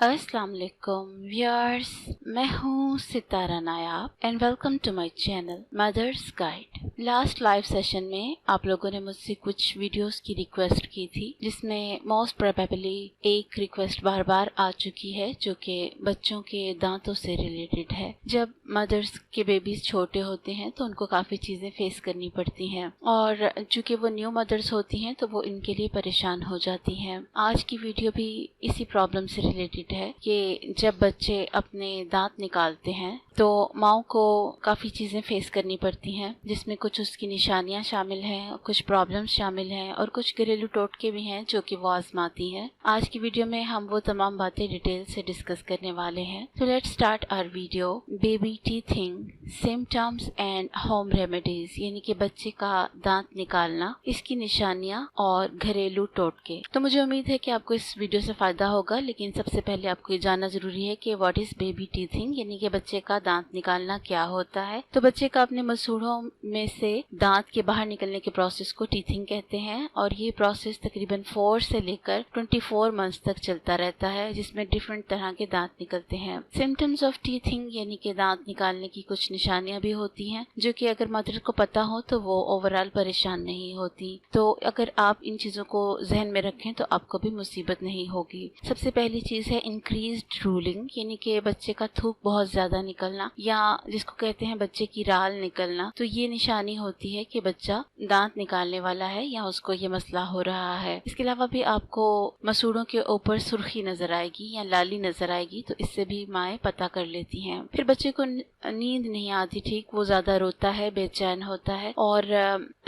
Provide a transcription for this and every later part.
अस्सलाम वालेकुम व्यूअर्स, मैं हूँ Sitara Nayab and welcome to my channel mother's guide. Last live session में आप लोगों ने मुझसे कुछ वीडियोस की रिक्वेस्ट की थी, जिसमें मोस्ट प्रोबेबली एक रिक्वेस्ट बार बार आ चुकी है जो कि बच्चों के दांतों से रिलेटेड है। जब मदर्स के बेबीज छोटे होते हैं तो उनको काफ़ी चीज़ें फेस करनी पड़ती हैं और चूँकि वो न्यू मदर्स होती हैं तो वो इनके लिए परेशान हो जाती हैं। आज की वीडियो भी इसी प्रॉब्लम से रिलेटेड है कि जब बच्चे अपने दांत निकालते हैं तो माँ को काफ़ी चीज़ें फेस करनी पड़ती हैं, जिसमें कुछ उसकी निशानियाँ शामिल हैं, कुछ प्रॉब्लम्स शामिल हैं और कुछ घरेलू टोटके भी हैं जो कि वो आजमाती हैं। आज की वीडियो में हम वो तमाम बातें डिटेल से डिस्कस करने वाले हैं। तो let's start our video. Baby teething, symptoms and home remedies, यानी कि बच्चे का दांत निकालना, इसकी निशानियाँ और घरेलू टोटके। तो मुझे उम्मीद है कि आपको इस वीडियो से फ़ायदा होगा, लेकिन सबसे पहले आपको ये जानना ज़रूरी है कि व्हाट इज़ बेबी टीथिंग, यानी कि बच्चे का दांत निकालना क्या होता है। तो बच्चे का अपने मसूड़ों में से दांत के बाहर निकलने के प्रोसेस को टीथिंग कहते हैं और ये प्रोसेस तकरीबन 4 से लेकर 24 मंथ्स तक चलता रहता है, जिसमें डिफरेंट तरह के दांत निकलते हैं। सिम्टम्स ऑफ टीथिंग, यानी कि दांत निकालने की कुछ निशानियां भी होती हैं जो कि अगर मदर को पता हो तो वो ओवरऑल परेशान नहीं होती। तो अगर आप इन चीज़ों को जहन में रखें तो आपको भी मुसीबत नहीं होगी। सबसे पहली चीज़ है इंक्रीज्ड ड्रूलिंग, यानी कि बच्चे का थूक बहुत ज़्यादा निकलना या जिसको कहते हैं बच्चे की राल निकलना। तो ये निशानी होती है कि बच्चा दांत निकालने वाला है या उसको ये मसला हो रहा है। इसके अलावा भी आपको मसूड़ों के ऊपर सुर्खी नजर आएगी या लाली नजर आएगी, तो इससे भी माएँ पता कर लेती हैं। फिर बच्चे को नींद नहीं आती ठीक, वो ज्यादा रोता है, बेचैन होता है और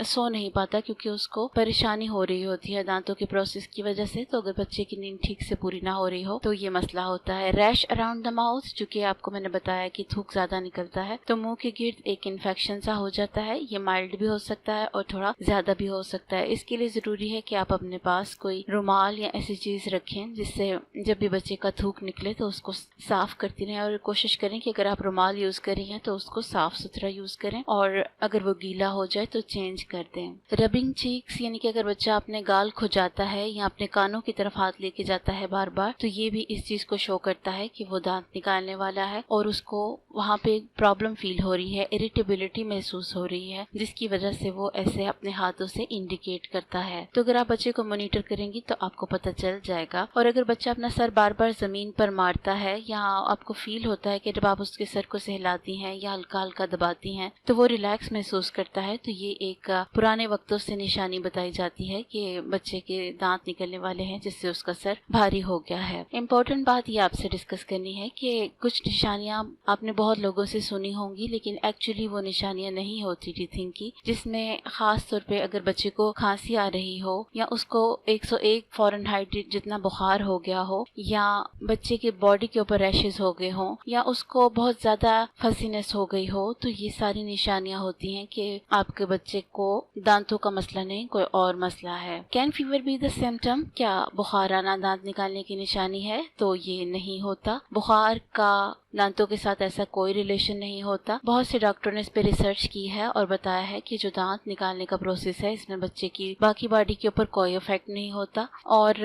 सो नहीं पाता क्योंकि उसको परेशानी हो रही होती है दांतों के प्रोसेस की वजह से। तो अगर बच्चे की नींद ठीक से पूरी ना हो रही हो तो ये मसला होता है। रैश अराउंड द माउथ, चूंकि आपको मैंने बताया कि थूक ज्यादा निकलता है तो मुंह के गिर्द एक इन्फेक्शन सा हो जाता है। ये माइल्ड भी हो सकता है और थोड़ा ज्यादा भी हो सकता है। इसके लिए जरूरी है कि आप अपने पास कोई रुमाल या ऐसी चीज रखें जिससे जब भी बच्चे का थूक निकले तो उसको साफ करती रहें और कोशिश करें कि अगर आप रुमाल यूज कर रही हैं तो उसको साफ सुथरा यूज करें और अगर वो गीला हो जाए तो चेंज कर दें। रबिंग चीक्स, यानी कि अगर बच्चा अपने गाल खुजाता है या अपने कानों की तरफ हाथ लेके जाता है बार बार, तो ये भी इस चीज को शो करता है कि वो दांत निकालने वाला है और उसको वहाँ पे प्रॉब्लम फील हो रही है, इरिटेबिलिटी महसूस हो रही है, जिसकी वजह से वो ऐसे अपने हाथों से इंडिकेट करता है। तो अगर आप बच्चे को मॉनिटर करेंगी तो आपको पता चल जाएगा। और अगर बच्चा अपना सर बार बार जमीन पर मारता है या आपको फील होता है कि जब आप उसके सर को सहलाती हैं या हल्का हल्का दबाती हैं तो वो रिलैक्स महसूस करता है, तो ये एक पुराने वक्तों से निशानी बताई जाती है कि बच्चे के दांत निकलने वाले हैं, जिससे उसका सर भारी हो गया है। इम्पोर्टेंट बात ये आपसे डिस्कस करनी है कि कुछ निशानियां आपने बहुत लोगों से सुनी होंगी, लेकिन एक्चुअली वो निशानियां नहीं होती टीथिंग की, जिसमें खास तौर पे अगर बच्चे को खांसी आ रही हो या उसको 101 फ़ारेनहाइट जितना बुखार हो गया हो या बच्चे के बॉडी के ऊपर रैशेस हो गए हों या उसको बहुत ज्यादा फसीनेस हो गई हो, तो ये सारी निशानियां होती हैं कि आपके बच्चे को दांतों का मसला नहीं, कोई और मसला है। Can fever be the symptom, क्या बुखार आना दांत निकालने की निशानी है? तो ये नहीं होता। बुखार का दांतों के साथ ऐसा कोई रिलेशन नहीं होता। बहुत से डॉक्टरों ने इस पे रिसर्च की है और बताया है कि जो दांत निकालने का प्रोसेस है इसमें बच्चे की बाकी बॉडी के ऊपर कोई इफेक्ट नहीं होता और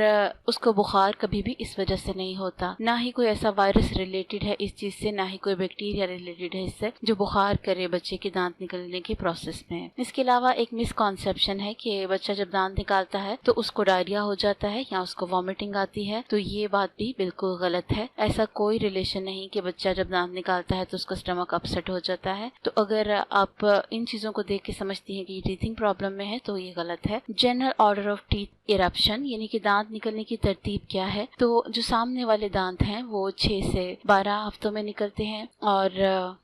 उसको बुखार कभी भी इस वजह से नहीं होता। ना ही कोई ऐसा वायरस रिलेटेड है इस चीज से, ना ही कोई बैक्टीरिया रिलेटेड है इससे जो बुखार करे बच्चे के दांत निकलने के प्रोसेस में। इसके अलावा एक मिसकॉन्सेप्शन है कि बच्चा जब दांत निकालता है तो उसको डायरिया हो जाता है या उसको वॉमिटिंग आती है, तो ये बात भी बिल्कुल गलत है। ऐसा कोई रिलेशन नहीं कि बच्चा जब दांत निकालता है तो उसका स्टमक अपसेट हो जाता है। तो अगर आप इन चीजों को देख के समझती हैं कि ये टीथिंग प्रॉब्लम में है तो ये गलत है। General order of teeth eruption, यानी कि दांत निकलने की तरतीब क्या है? तो जो सामने वाले दांत हैं वो 6 से 12 हफ्तों में निकलते हैं और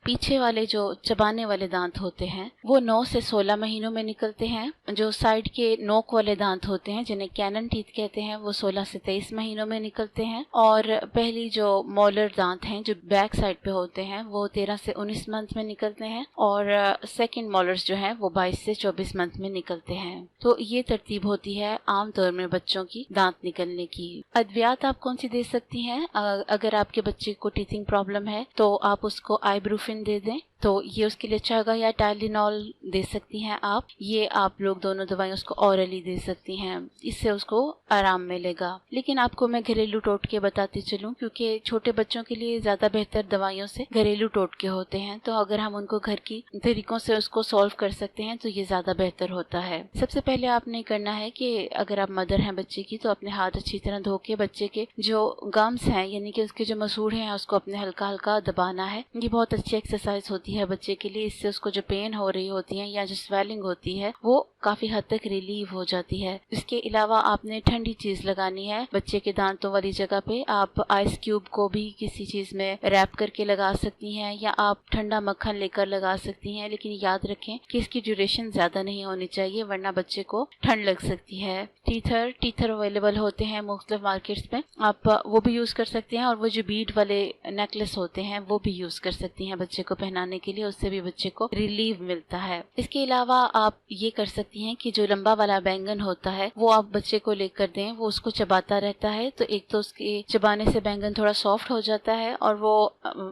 पीछे वाले जो चबाने वाले दांत होते हैं वो 9 से 16 महीनों में निकलते हैं। जो साइड के नोक वाले दांत होते हैं जिन्हें कैनन टीथ कहते हैं वो 16 से 23 महीनों में निकलते हैं और पहली जो मोलर दांत हैं जो बैक साइड पे होते हैं वो 13 से 19 मंथ में निकलते हैं और सेकंड मोलर्स जो हैं वो 22 से 24 मंथ में निकलते हैं। तो ये तरतीब होती है आमतौर में बच्चों की दांत निकलने की। अद्वियात आप कौन सी दे सकती हैं? अगर आपके बच्चे को टीथिंग प्रॉब्लम है तो आप उसको आइब्रूफिन दे दें तो ये उसके लिए अच्छा होगा। या टाइलेनॉल दे सकती हैं आप, ये आप लोग दोनों दवाएं उसको ऑरली दे सकती हैं, इससे उसको आराम मिलेगा। लेकिन आपको मैं घरेलू टोटके बताती चलूं, क्योंकि छोटे बच्चों के लिए ज्यादा बेहतर दवाइयों से घरेलू टोटके होते हैं, तो अगर हम उनको घर की तरीकों से उसको सॉल्व कर सकते हैं तो ये ज्यादा बेहतर होता है। सबसे पहले आपने करना है कि अगर आप मदर हैं बच्चे की, तो अपने हाथ अच्छी तरह धो के बच्चे के जो गम्स हैं यानी कि उसके जो मसूड़े हैं उसको अपने हल्का हल्का दबाना है। ये बहुत अच्छी एक्सरसाइज होती है बच्चे के लिए, इससे उसको जो पेन हो रही होती है या जो स्वेलिंग होती है वो काफी हद तक रिलीव हो जाती है। इसके अलावा आपने ठंडी चीज लगानी है बच्चे के दांतों वाली जगह पे। आप आइस क्यूब को भी किसी चीज में रैप करके लगा सकती हैं, या आप ठंडा मक्खन लेकर लगा सकती हैं, लेकिन याद रखें कि इसकी ड्यूरेशन ज्यादा नहीं होनी चाहिए वरना बच्चे को ठंड लग सकती है। टीथर अवेलेबल होते हैं मुख्तलिफ मार्केट्स में, आप वो भी यूज कर सकते हैं, और वो जो बीड वाले नेकलेस होते हैं वो भी यूज कर सकती हैं बच्चे को पहनाने के लिए, उससे भी बच्चे को रिलीफ मिलता है। इसके अलावा आप ये कर सकती हैं कि जो लंबा वाला बैंगन होता है वो आप बच्चे को लेकर दें, वो उसको चबाता रहता है, तो एक तो उसके चबाने से बैंगन थोड़ा सॉफ्ट हो जाता है और वो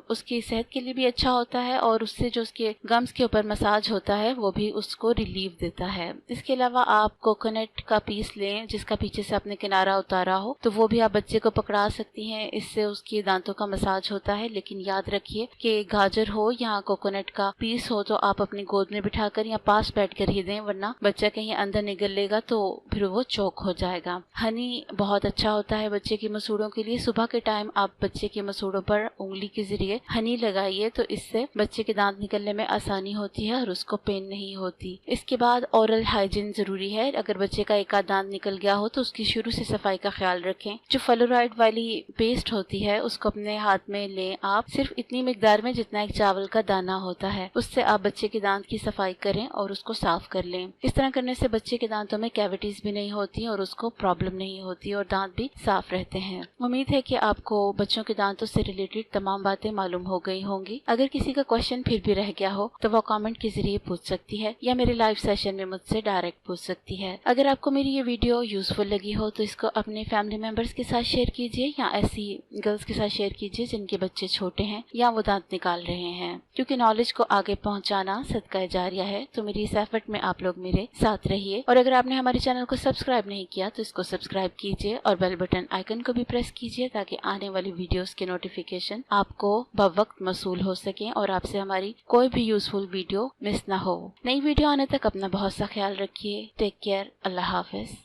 उसकी सेहत के लिए भी अच्छा होता है, और उससे जो उसके गम्स के ऊपर मसाज होता है वो भी उसको रिलीफ देता है। इसके अलावा आप कोकोनट का पीस लें जिसका पीछे से आपने किनारा उतारा हो, तो वो भी आप बच्चे को पकड़ा सकती हैं, इससे उसके दांतों का मसाज होता है। लेकिन याद रखिए कि गाजर हो या कोकोनट का पीस हो तो आप अपनी गोद में बिठाकर या पास बैठकर ही दें, वरना बच्चा कहीं अंदर निगल लेगा तो फिर वो चोक हो जाएगा। हनी बहुत अच्छा होता है बच्चे के मसूड़ों के लिए। सुबह के टाइम आप बच्चे के मसूड़ों पर उंगली के जरिए हनी लगाइए, तो इससे बच्चे के दांत निकलने में आसानी होती है और उसको पेन नहीं होती। इसके बाद ओरल हाइजीन जरूरी है। अगर बच्चे का एक आध दांत निकल गया हो तो उसकी शुरू से सफाई का ख्याल रखें। जो फ्लोराइड वाली पेस्ट होती है उसको अपने हाथ में लें आप, सिर्फ इतनी मिकदार में जितना एक चावल का दाना होता है, उससे आप बच्चे के दांत की सफाई करें और उसको साफ कर लें। इस तरह करने से बच्चे के दांतों में कैविटीज भी नहीं होती और उसको प्रॉब्लम नहीं होती और दांत भी साफ रहते हैं। उम्मीद है कि आपको बच्चों के दांतों से रिलेटेड तमाम बातें मालूम हो गई होंगी। अगर किसी का क्वेश्चन फिर भी रह गया हो तो वो कमेंट के जरिए पूछ सकती है या मेरे लाइव सेशन में मुझसे डायरेक्ट पूछ सकती है। अगर आपको मेरी ये वीडियो यूजफुल लगी हो तो इसको अपने फैमिली मेंबर्स के साथ शेयर कीजिए, या ऐसी गर्ल्स के साथ शेयर कीजिए जिनके बच्चे छोटे हैं या वो दांत निकाल रहे हैं, क्योंकि नॉलेज को आगे पहुंचाना सदका जारिया है। तो मेरी इस एफर्ट में आप लोग मेरे साथ रहिए, और अगर आपने हमारे चैनल को सब्सक्राइब नहीं किया तो इसको सब्सक्राइब कीजिए और बेल बटन आइकन को भी प्रेस कीजिए, ताकि आने वाली वीडियोस के नोटिफिकेशन आपको बवक्त मसूल हो सके और आपसे हमारी कोई भी यूजफुल वीडियो मिस ना हो। नई वीडियो आने तक अपना बहुत सा ख्याल रखिए। Take care. अल्लाह हाफिज।